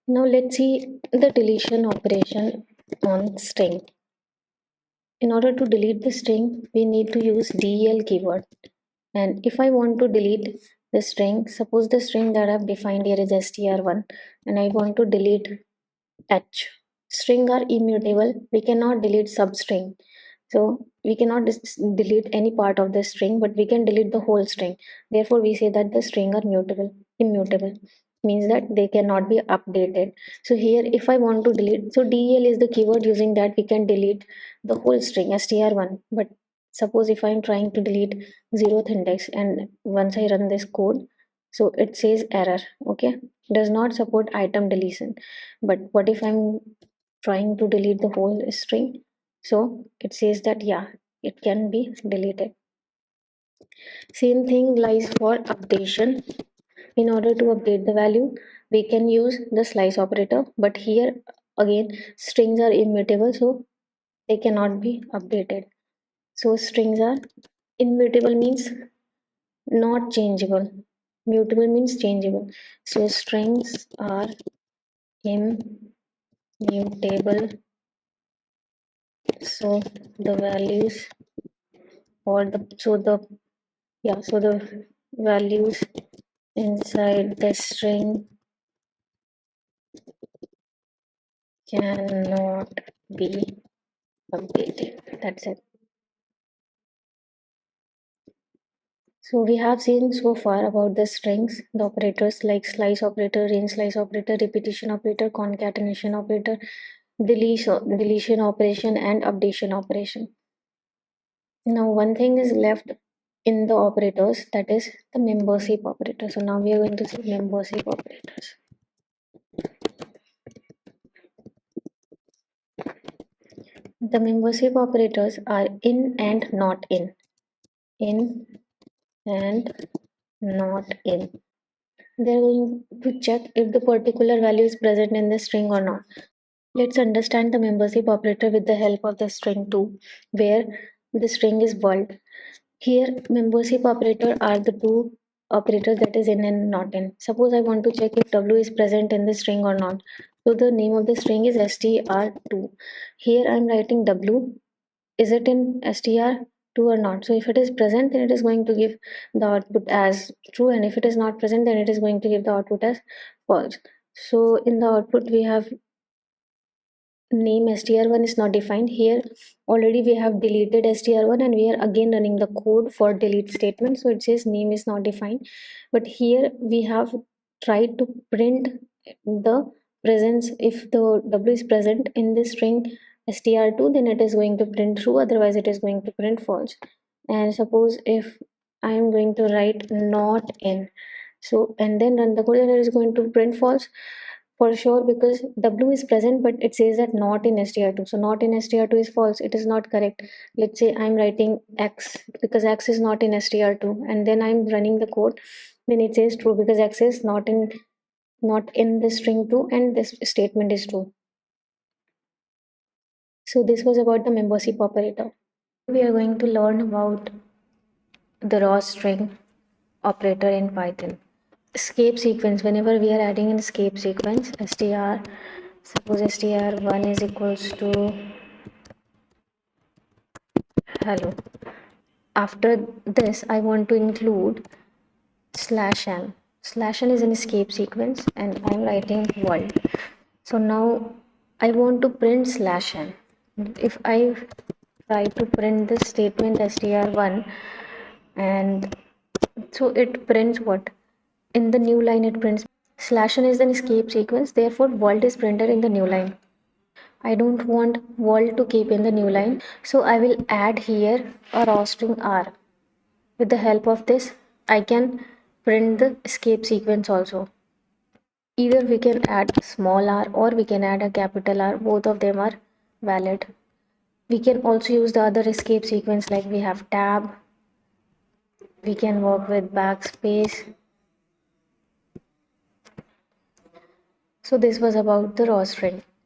Now let's see the deletion operation on string. In order to delete the string, we need to use del keyword. And if I want to delete the string, suppose the string that I've defined here is str1 and I want to delete h. String are immutable. We cannot delete substring. So we cannot delete any part of the string, but we can delete the whole string. Therefore, we say that the string are mutable. Immutable means that they cannot be updated. So here, if I want to delete, so del is the keyword, using that we can delete the whole string str1. But suppose if I'm trying to delete 0th index, and once I run this code, so it says error. Okay, does not support item deletion. But what if I'm trying to delete the whole string? So it says that yeah, it can be deleted. Same thing lies for updation. In order to update the value, we can use the slice operator, but here again strings are immutable, so they cannot be updated. So strings are immutable means not changeable, mutable means changeable. So strings are immutable, so the values or the so the values inside the string cannot be updated. That's it. So we have seen so far about the strings, the operators like slice operator, range slice operator, repetition operator, concatenation operator, deletion operation, and updation operation. Now one thing is left in the operators, that is the membership operator. So now we are going to see membership operators. The membership operators are in and not in. In and not in. They're going to check if the particular value is present in the string or not. Let's understand the membership operator with the help of the string 2, where the string is world. Here, membership operator are the two operators, that is in and not in. Suppose I want to check if w is present in the string or not. So the name of the string is str2. Here I'm writing w. Is it in str2 or not? So if it is present, then it is going to give the output as true, and if it is not present, then it is going to give the output as false. So in the output we have name str1 is not defined. Here already we have deleted str1 and we are again running the code for delete statement, so it says name is not defined. But here we have tried to print the presence. If the w is present in the string str2, then it is going to print true, otherwise it is going to print false. And suppose if I am going to write not in, so and then run the code, and it is going to print false for sure, because w is present but it says that not in str2. So not in str2 is false, it is not correct. Let's say I'm writing x, because x is not in str2, and then I'm running the code, then it says true because x is not in the string 2 and this statement is true. So this was about the membership operator. We are going to learn about the raw string operator in Python. Escape sequence, whenever we are adding an escape sequence, suppose str1 is equals to hello. After this I want to include /n is an escape sequence and I'm writing world. So now I want to print /n. If I try to print this statement str1, and so it prints what? In the new line it prints /n is an escape sequence, therefore world is printed in the new line. I don't want world to keep in the new line, so I will add here a raw string r. With the help of this, I can print the escape sequence also. Either we can add small r or we can add a capital R. Both of them are valid. We can also use the other escape sequence, like we have tab. We can work with backspace. So this was about the raw string.